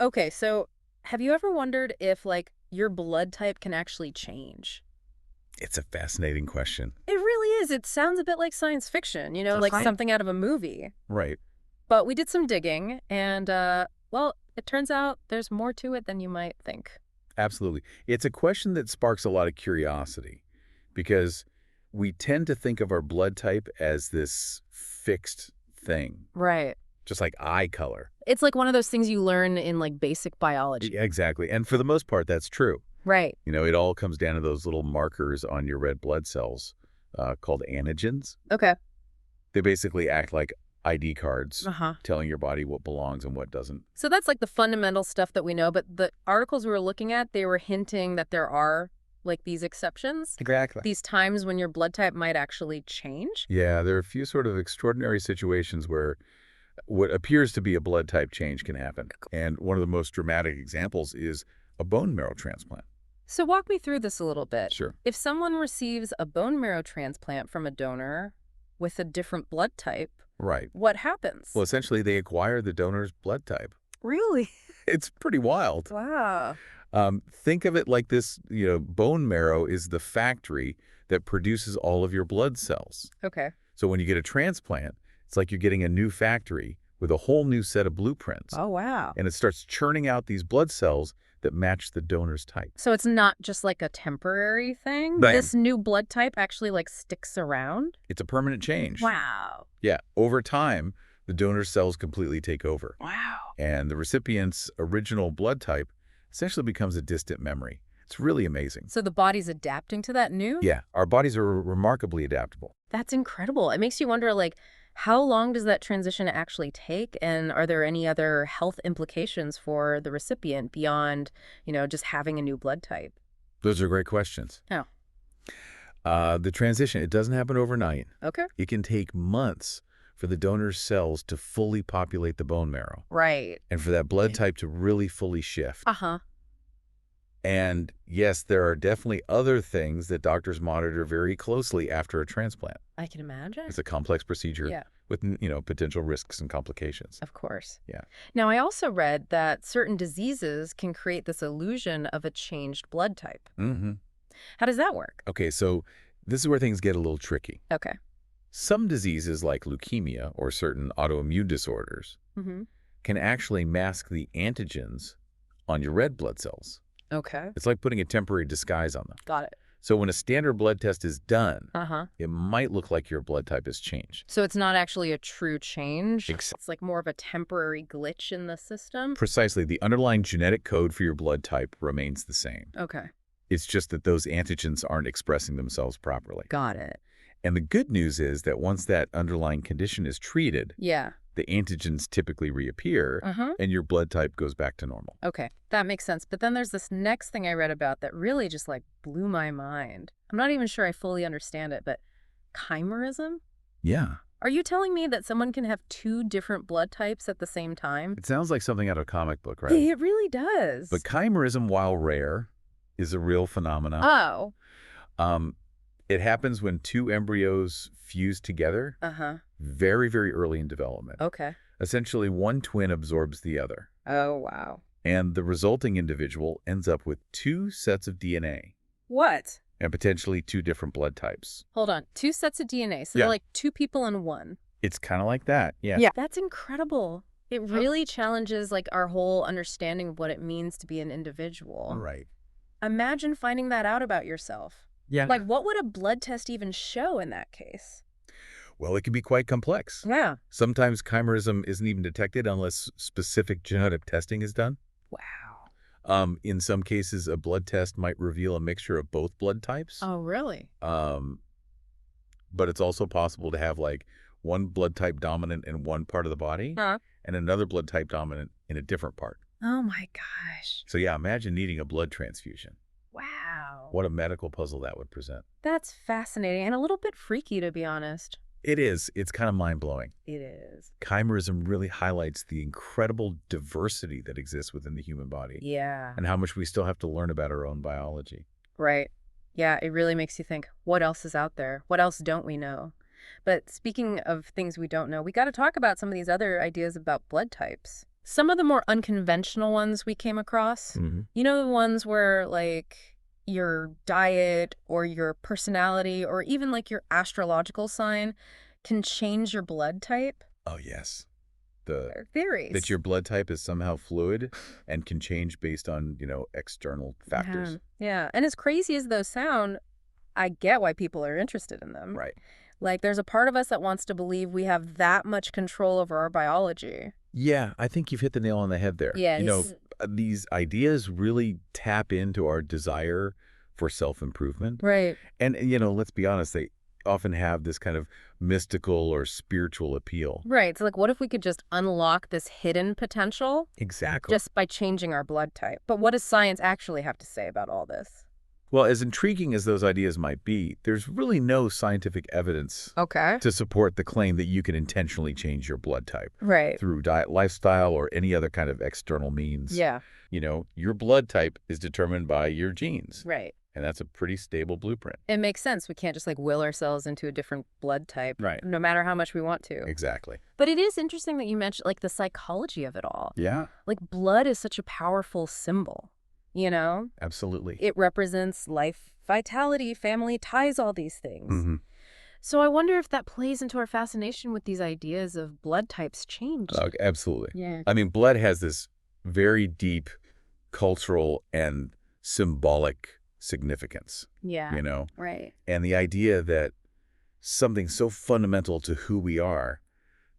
Okay, so have you ever wondered if, like, your blood type can actually change? It's a fascinating question. It really is. It sounds a bit like science fiction, like something out of a movie. Right. But we did some digging, and, well, it turns out there's more to it than you might think. Absolutely. It's a question that sparks a lot of curiosity because we tend to think of our blood type as this fixed thing, Right. just like eye color. It's like one of those things you learn in, like, basic biology. Exactly. And for the most part, that's true. Right. It all comes down to those little markers on your red blood cells called antigens. Okay. They basically act like ID cards, Uh-huh. telling your body what belongs and what doesn't. So that's like the fundamental stuff that we know, but the articles we were looking at, they were hinting that there are, like, these exceptions, Exactly. these times when your blood type might actually change. Yeah, there are a few sort of extraordinary situations where what appears to be a blood type change can happen. And one of the most dramatic examples is a bone marrow transplant. So walk me through this a little bit. Sure. If someone receives a bone marrow transplant from a donor with a different blood type, Right. what happens? Well, essentially, they acquire the donor's blood type. Really? It's pretty wild. Wow. Think of it like this, bone marrow is the factory that produces all of your blood cells. Okay. So when you get a transplant, it's like you're getting a new factory with a whole new set of blueprints. Oh, wow. And it starts churning out these blood cells that match the donor's type. So it's not just like a temporary thing? Bam. This new blood type actually, like, sticks around? It's a permanent change. Wow. Yeah. Over time, the donor's cells completely take over. Wow. And the recipient's original blood type essentially becomes a distant memory. It's really amazing. So the body's adapting to that new? Yeah, our bodies are remarkably adaptable. That's incredible. It makes you wonder, like, how long does that transition actually take? And are there any other health implications for the recipient beyond, just having a new blood type? Those are great questions. Oh, The transition, it doesn't happen overnight. okay. It can take months for the donor's cells to fully populate the bone marrow Right. and for that blood type to really fully shift. Uh-huh. And yes, there are definitely other things that doctors monitor very closely after a transplant. I can imagine. It's a complex procedure Yeah, with, potential risks and complications. of course. Yeah. Now, I also read that certain diseases can create this illusion of a changed blood type. Mm-hmm. How does that work? Okay, so this is where things get a little tricky. Okay. Some diseases like leukemia or certain autoimmune disorders Mm-hmm. can actually mask the antigens on your red blood cells. Okay. It's like putting a temporary disguise on them. Got it. So when a standard blood test is done, Uh-huh. it might look like your blood type has changed. So it's not actually a true change. Ex- It's like more of a temporary glitch in the system. Precisely, the underlying genetic code for your blood type remains the same. Okay. It's just that those antigens aren't expressing themselves properly. Got it. And the good news is that once that underlying condition is treated, Yeah. the antigens typically reappear Uh-huh. and your blood type goes back to normal. Okay. That makes sense. But then there's this next thing I read about that really just, like, blew my mind. I'm not even sure I fully understand it, but chimerism? Yeah. Are you telling me that someone can have two different blood types at the same time? It sounds like something out of a comic book, right? It really does. But chimerism, while rare, is a real phenomenon. Oh. It happens when two embryos fuse together Uh-huh. very, very early in development. Okay. Essentially, one twin absorbs the other, Oh, wow. and the resulting individual ends up with two sets of DNA What? and potentially two different blood types. Hold on. Two sets of DNA. So Yeah. they're like two people in one. It's kind of like that. Yeah. Yeah. That's incredible. It really challenges, like, our whole understanding of what it means to be an individual. Right. Imagine finding that out about yourself. Yeah. Like, what would a blood test even show in that case? Well, it can be quite complex. Yeah. Sometimes chimerism isn't even detected unless specific genetic testing is done. Wow. In some cases, a blood test might reveal a mixture of both blood types. Oh, really? But it's also possible to have like one blood type dominant in one part of the body Huh? and another blood type dominant in a different part. Oh, my gosh. So yeah, imagine needing a blood transfusion. Wow. What a medical puzzle that would present. That's fascinating and a little bit freaky, to be honest. It is. It's kind of mind-blowing. It is. Chimerism really highlights the incredible diversity that exists within the human body Yeah. and how much we still have to learn about our own biology. Right. Yeah, it really makes you think, what else is out there? What else don't we know? But speaking of things we don't know, we got to talk about some of these other ideas about blood types. Some of the more unconventional ones we came across, you know, the ones where, like, your diet or your personality or even, like, your astrological sign can change your blood type? Oh, yes. The There are that theories. your blood type is somehow fluid and can change based on, external Yeah. factors. Yeah. And as crazy as those sound, I get why people are interested in them. Right. Like, there's a part of us that wants to believe we have that much control over our biology. Yeah, I think you've hit the nail on the head there. Yes. These ideas really tap into our desire for self-improvement. Right. And, let's be honest, they often have this kind of mystical or spiritual appeal. Right. So, like, what if we could just unlock this hidden potential Exactly. just by changing our blood type? But what does science actually have to say about all this? Well, as intriguing as those ideas might be, there's really no scientific evidence Okay. to support the claim that you can intentionally change your blood type Right. through diet, lifestyle, or any other kind of external means. Yeah. Your blood type is determined by your genes, Right. and that's a pretty stable blueprint. It makes sense. We can't just, like, will ourselves into a different blood type, Right. no matter how much we want to. Exactly. But it is interesting that you mentioned, like, the psychology of it all. Yeah, Like, blood is such a powerful symbol, you know? absolutely. It represents life, vitality, family ties, all these things. Mhm. So I wonder if that plays into our fascination with these ideas of blood types change. Absolutely. Yeah. I mean, blood has this very deep cultural and symbolic significance, Yeah. Right. and the idea that something so fundamental to who we are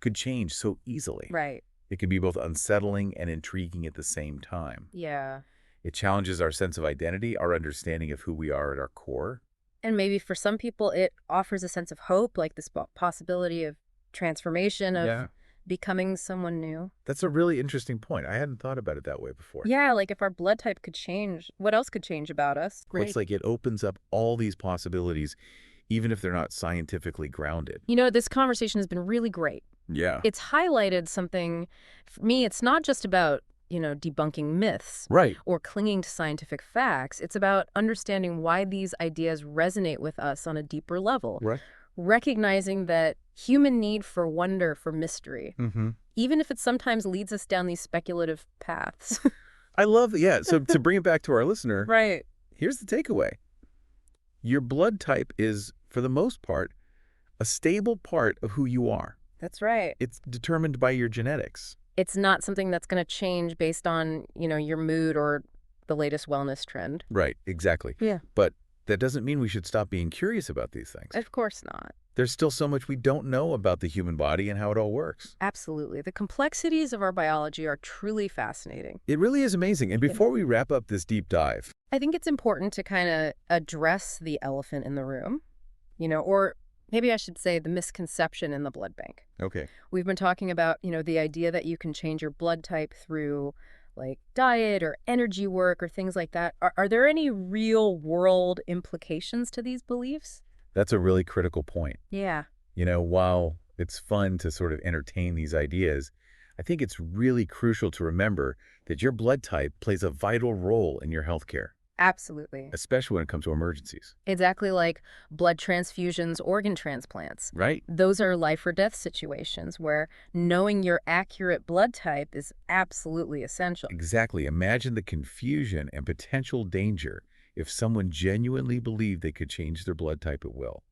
could change so easily. Right. It can be both unsettling and intriguing at the same time. Yeah. It challenges our sense of identity, our understanding of who we are at our core. And maybe for some people, it offers a sense of hope, like this possibility of transformation, of Yeah. becoming someone new. That's a really interesting point. I hadn't thought about it that way before. Yeah, like if our blood type could change, what else could change about us? It's like it opens up all these possibilities, even if they're not scientifically grounded. You know, this conversation has been really great. Yeah. It's highlighted something, for me, it's not just about, debunking myths Right. or clinging to scientific facts. It's about understanding why these ideas resonate with us on a deeper level. Right. Recognizing that human need for wonder, for mystery, Mm-hmm. even if it sometimes leads us down these speculative paths. I love it. Yeah. So to bring it back to our listener, Right. here's the takeaway. Your blood type is, for the most part, a stable part of who you are. That's right. It's determined by your genetics. It's not something that's going to change based on, your mood or the latest wellness trend. Right. Exactly. Yeah. But that doesn't mean we should stop being curious about these things. Of course not. There's still so much we don't know about the human body and how it all works. Absolutely. The complexities of our biology are truly fascinating. It really is amazing. And before we wrap up this deep dive, I think it's important to kind of address the elephant in the room, or maybe I should say the misconception in the blood bank. okay, We've been talking about, the idea that you can change your blood type through like diet or energy work or things like that. Are there any real world implications to these beliefs? that's a really critical point. Yeah. While it's fun to sort of entertain these ideas, I think it's really crucial to remember that your blood type plays a vital role in your healthcare, Absolutely. especially when it comes to emergencies. Exactly like blood transfusions, organ transplants. Right? Those are life or death situations where knowing your accurate blood type is absolutely essential. Exactly. Imagine the confusion and potential danger if someone genuinely believed they could change their blood type at will.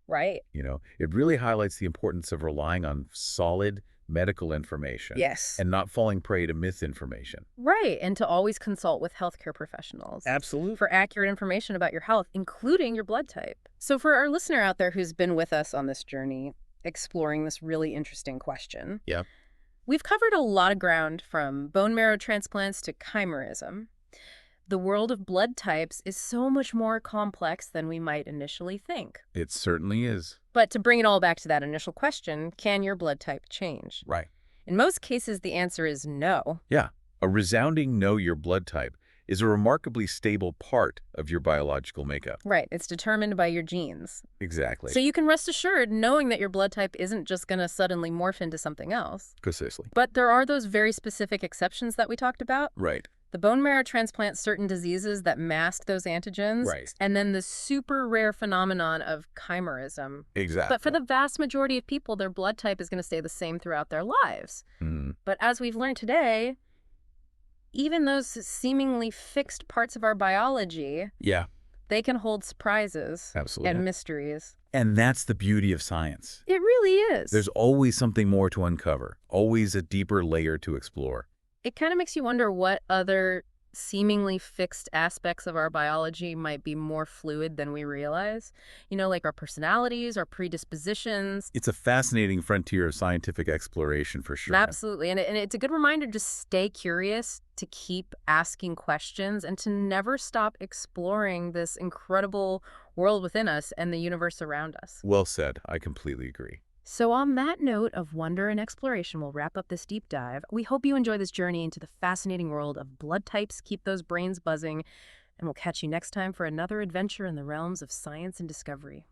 Right. It really highlights the importance of relying on solid medical information Yes. and not falling prey to misinformation. Right. And to always consult with healthcare professionals Absolutely. for accurate information about your health, including your blood type. So for our listener out there who's been with us on this journey, exploring this really interesting question, Yeah. we've covered a lot of ground from bone marrow transplants to chimerism. The world of blood types is so much more complex than we might initially think. It certainly is. But to bring it all back to that initial question, can your blood type change? Right. In most cases, the answer is no. Yeah. A resounding know your blood type is a remarkably stable part of your biological makeup. Right, it's determined by your genes. Exactly. So you can rest assured knowing that your blood type isn't just going to suddenly morph into something else. Precisely. But there are those very specific exceptions that we talked about. Right. The bone marrow transplants certain diseases that mask those antigens, Right. and then the super rare phenomenon of chimerism. But for Exactly. the vast majority of people, their blood type is going to stay the same throughout their lives. Mm. But as we've learned today, even those seemingly fixed parts of our biology, Yeah, they can hold surprises absolutely. and mysteries. And that's the beauty of science. It really is. There's always something more to uncover, always a deeper layer to explore. It kind of makes you wonder what other seemingly fixed aspects of our biology might be more fluid than we realize. You know, like our personalities, our predispositions. It's a fascinating frontier of scientific exploration for sure. Absolutely. And it's a good reminder to stay curious, to keep asking questions, and to never stop exploring this incredible world within us and the universe around us. Well said. I completely agree. So on that note of wonder and exploration, we'll wrap up this deep dive. We hope you enjoy this journey into the fascinating world of blood types. Keep those brains buzzing, and we'll catch you next time for another adventure in the realms of science and discovery.